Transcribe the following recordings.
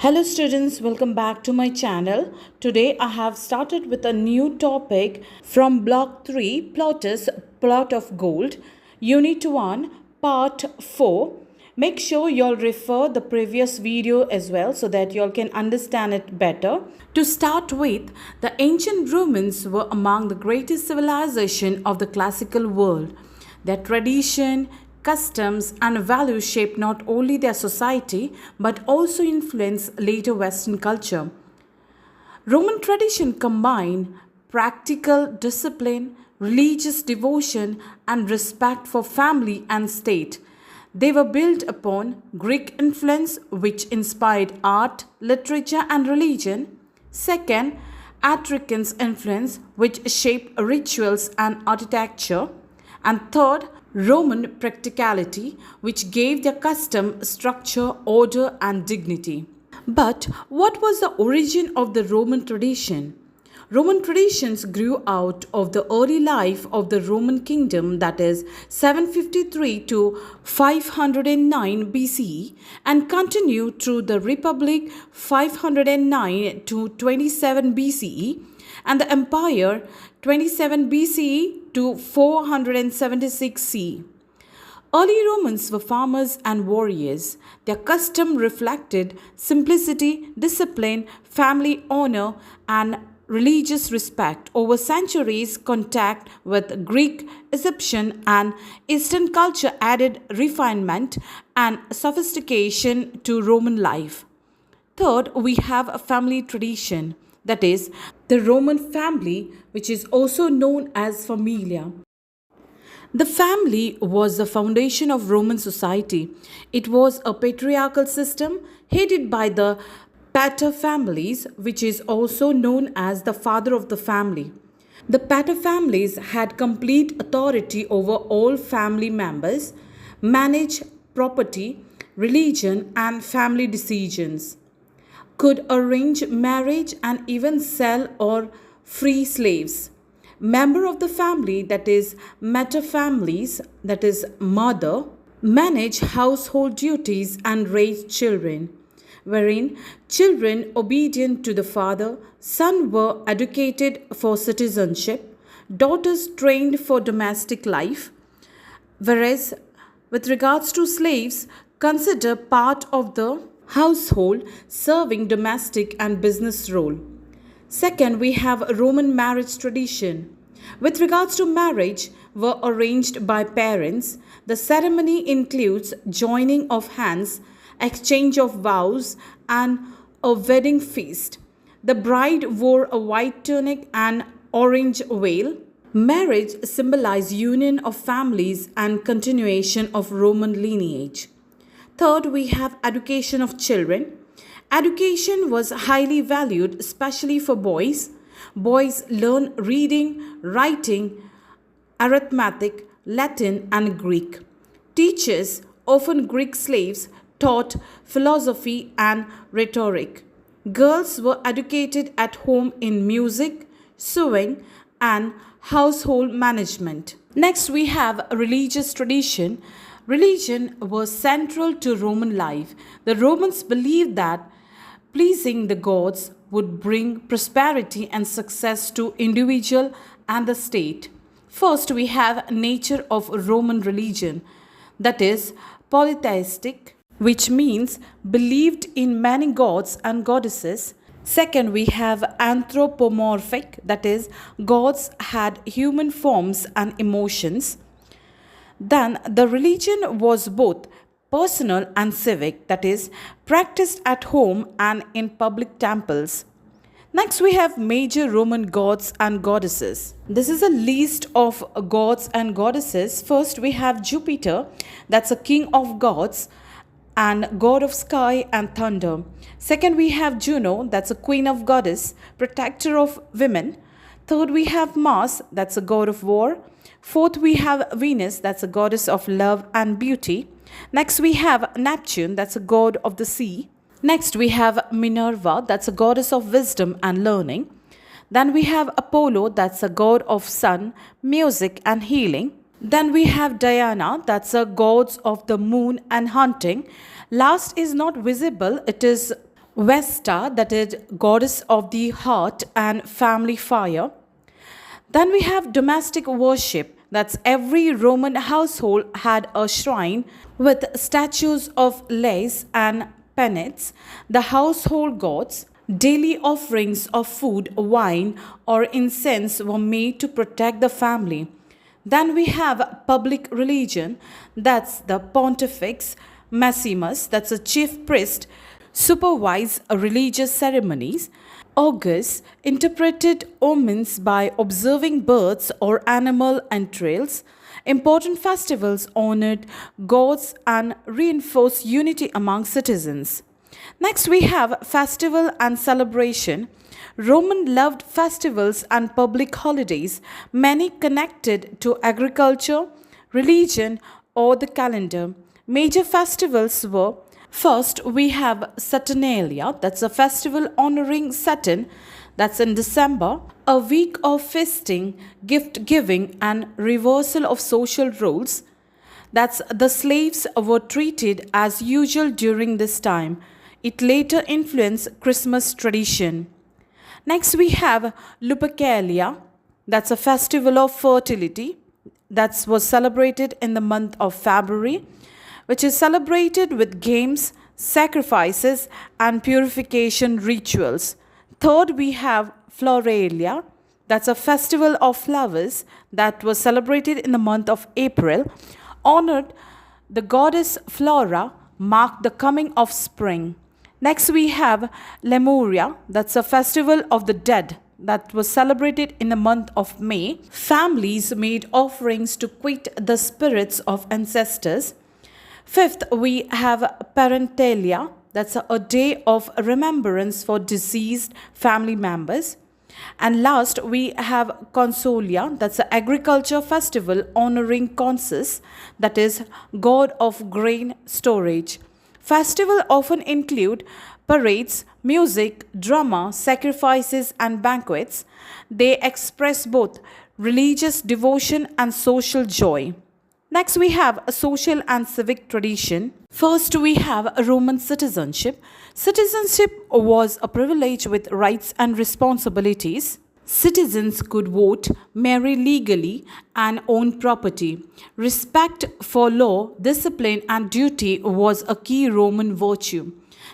Hello students, welcome back to my channel. Today I have started with a new topic from Block 3, Plautus, Plot of Gold, Unit 1, Part 4. Make sure you'll refer the previous video as well so that you all can understand it better. To start with, the ancient Romans were among the greatest civilization of the classical world. Their tradition, customs and values shaped not only their society but also influenced later Western culture. Roman tradition combined practical discipline, religious devotion, and respect for family and state. They were built upon Greek influence, which inspired art, literature, and religion. Second, Etruscans' influence, which shaped rituals and architecture. And third, Roman practicality, which gave their custom structure, order, and dignity. But what was the origin of the Roman tradition? Roman traditions grew out of the early life of the Roman kingdom, that is 753 to 509 BCE, and continued through the Republic 509 to 27 BCE, and the Empire 27 BCE to 476 CE. Early Romans were farmers and warriors. Their custom reflected simplicity, discipline, family honor, and religious respect. Over centuries, contact with Greek, Egyptian, and Eastern culture added refinement and sophistication to Roman life. Third, we have a family tradition, that is, the Roman family, which is also known as familia. The family was the foundation of Roman society. It was a patriarchal system headed by the paterfamilies, which is also known as the father of the family. The paterfamilies had complete authority over all family members, manage property, religion, and family decisions, could arrange marriage and even sell or free slaves. Member of the family, that is materfamilies, that is mother, manage household duties and raise children, wherein children obedient to the father, sons were educated for citizenship, daughters trained for domestic life, whereas with regards to slaves, consider part of the household serving domestic and business role. Second, we have a Roman marriage tradition. With regards to marriage, were arranged by parents. The ceremony includes joining of hands, exchange of vows, and a wedding feast. The bride wore a white tunic and orange veil. Marriage symbolized union of families and continuation of Roman lineage. Third, we have education of children. Education was highly valued, especially for boys. Boys learn reading, writing, arithmetic, Latin, and Greek. Teachers, often Greek slaves, taught philosophy and rhetoric. Girls were educated at home in music, sewing, and household management. Next, we have a religious tradition. Religion was central to Roman life. The Romans believed that pleasing the gods would bring prosperity and success to individual and the state. First, we have nature of Roman religion, that is polytheistic, which means believed in many gods and goddesses. Second, we have anthropomorphic, that is gods had human forms and emotions. Then the religion was both personal and civic, that is, practiced at home and in public temples. Next, we have major Roman gods and goddesses. This is a list of gods and goddesses. First, we have Jupiter, that's a king of gods and god of sky and thunder. Second, we have Juno, that's a queen of goddess, protector of women. Third, we have Mars, that's a god of war. Fourth, we have Venus, that's a goddess of love and beauty. Next, we have Neptune, that's a god of the sea. Next, we have Minerva, that's a goddess of wisdom and learning. Then we have Apollo, that's a god of sun, music, and healing. Then we have Diana, that's a goddess of the moon and hunting. Last is not visible, it is Vesta, that is goddess of the heart and family fire. Then we have domestic worship. That's every Roman household had a shrine with statues of Lares and Penates, the household gods. Daily offerings of food, wine, or incense were made to protect the family. Then we have public religion, that's the Pontifex Maximus, that's a chief priest, supervise religious ceremonies. August interpreted omens by observing birds or animal entrails. Important festivals honored gods and reinforced unity among citizens. Next, we have festival and celebration. Roman loved festivals and public holidays, many connected to agriculture, religion, or the calendar. Major festivals were: first, we have Saturnalia, that's a festival honoring Saturn, that's in December, a week of feasting, gift giving, and reversal of social roles. That's the slaves were treated as usual during this time. It later influenced Christmas tradition. Next, we have Lupercalia, that's a festival of fertility that was celebrated in the month of February, which is celebrated with games, sacrifices, and purification rituals. Third, we have Floralia, that's a festival of flowers that was celebrated in the month of April, honored the goddess Flora, marked the coming of spring. Next, we have Lemuria, that's a festival of the dead that was celebrated in the month of May. Families made offerings to quit the spirits of ancestors. Fifth, we have Parentalia, that's a day of remembrance for deceased family members. And last, we have Consolia, that's an agriculture festival honoring Consus, that is god of grain storage. Festivals often include parades, music, drama, sacrifices, and banquets. They express both religious devotion and social joy. Next, we have a social and civic tradition. First, we have Roman citizenship. Citizenship was a privilege with rights and responsibilities. Citizens could vote, marry legally, and own property. Respect for law, discipline, and duty was a key Roman virtue.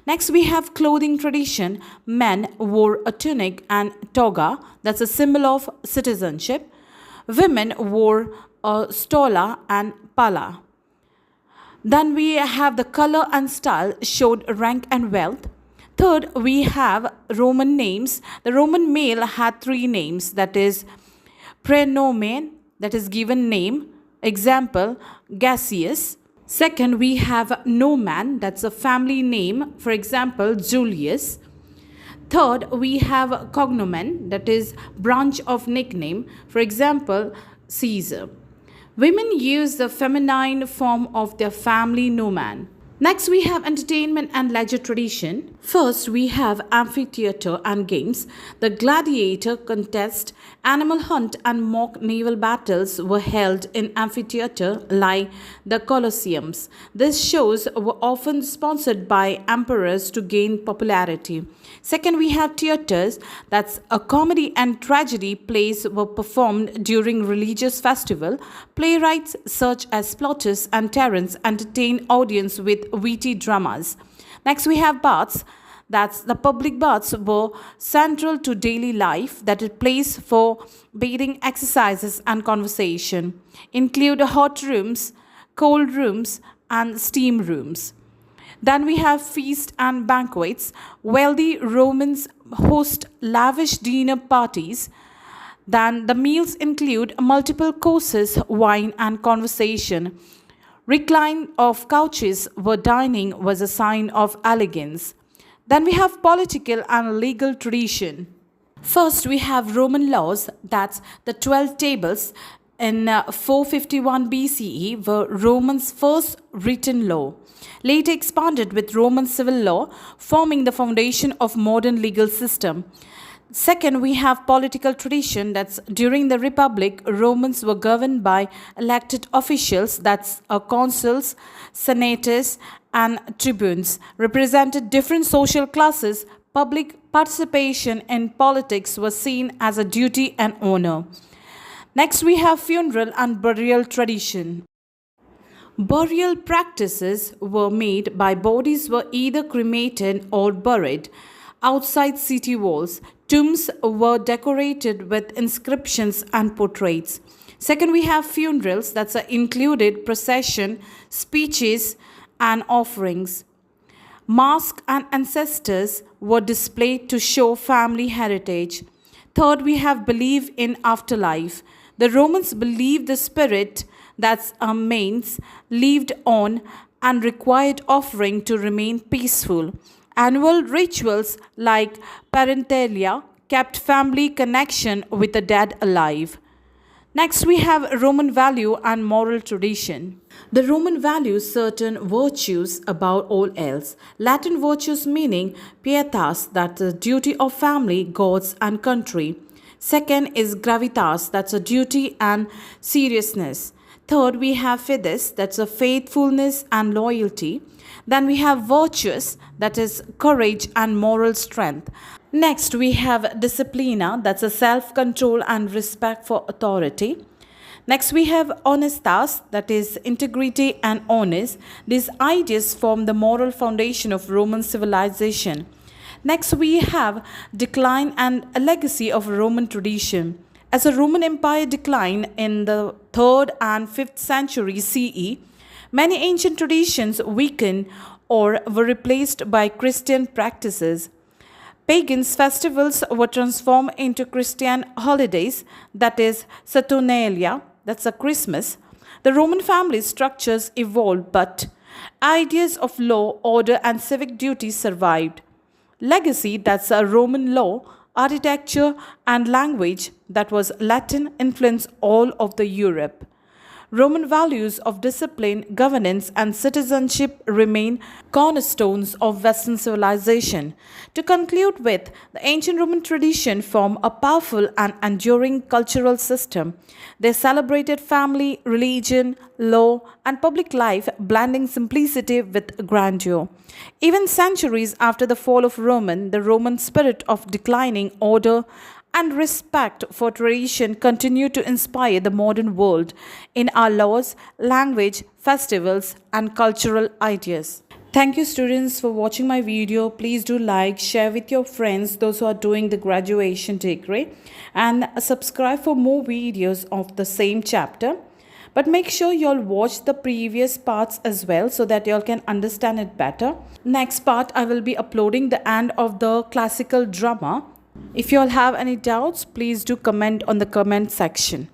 Next, we have clothing tradition. Men wore a tunic and toga, that's a symbol of citizenship. Women wore a stola and palla. Then we have the color and style showed rank and wealth. Third, we have Roman names. The Roman male had three names, that is prenomen, that is given name, example Gassius. Second, we have nomen, that's a family name, for example Julius. Third, we have cognomen, that is branch of nickname, for example Caesar. Women use the feminine form of their family nomen. Next, we have entertainment and leisure tradition. First, we have amphitheater and games. The gladiator contest, animal hunt, and mock naval battles were held in amphitheater like the Colosseums. These shows were often sponsored by emperors to gain popularity. Second, we have theaters. That's a comedy and tragedy plays were performed during religious festival. Playwrights such as Plautus and Terence entertained audience with witty dramas. Next, we have baths. That's the public baths were central to daily life, that is place for bathing exercises and conversation. Include hot rooms, cold rooms, and steam rooms. Then we have feasts and banquets. Wealthy Romans host lavish dinner parties. Then the meals include multiple courses, wine, and conversation. Recline of couches where dining was a sign of elegance. Then we have political and legal tradition. First, we have Roman laws, that's the 12 tables in 451 BCE were Romans' first written law. Later expanded with Roman civil law, forming the foundation of modern legal system. Second, we have political tradition. That's during the Republic, Romans were governed by elected officials, that's consuls, senators, and tribunes, represented different social classes. Public participation in politics was seen as a duty and honor. Next, we have funeral and burial tradition. Burial practices were made by bodies were either cremated or buried outside city walls. Tombs were decorated with inscriptions and portraits. Second, we have funerals that's included procession, speeches, and offerings. Masks and ancestors were displayed to show family heritage. Third, we have belief in afterlife. The Romans believed the spirit, that's a manes, lived on and required offering to remain peaceful. Annual rituals like parentalia kept family connection with the dead alive. Next, we have Roman value and moral tradition. The Roman values certain virtues above all else. Latin virtues meaning pietas, that's the duty of family, gods, and country. Second is gravitas, that's a duty and seriousness. Third, we have fides, that's a faithfulness and loyalty. Then we have virtuous, that is courage and moral strength. Next, we have disciplina, that's a self-control and respect for authority. Next, we have honestas, that is integrity and honest. These ideas form the moral foundation of Roman civilization. Next, we have decline and a legacy of Roman tradition. As the Roman Empire declined in the 3rd and 5th century CE, many ancient traditions weakened or were replaced by Christian practices. Pagans' festivals were transformed into Christian holidays, that is, Saturnalia, that's a Christmas. The Roman family structures evolved, but ideas of law, order, and civic duty survived. Legacy, that's a Roman law, architecture, and language, that was Latin, influenced all of the Europe. Roman values of discipline, governance, and citizenship remain cornerstones of Western civilization. To conclude with, the ancient Roman tradition formed a powerful and enduring cultural system. They celebrated family, religion, law, and public life, blending simplicity with grandeur. Even centuries after the fall of Rome, the Roman spirit of declining order and respect for tradition continue to inspire the modern world in our laws, language, festivals, and cultural ideas. Thank you, students, for watching my video. Please do like, share with your friends, those who are doing the graduation degree, and subscribe for more videos of the same chapter. But make sure you all watch the previous parts as well so that you all can understand it better. Next part, I will be uploading the end of the classical drama. If you all have any doubts, please do comment on the comment section.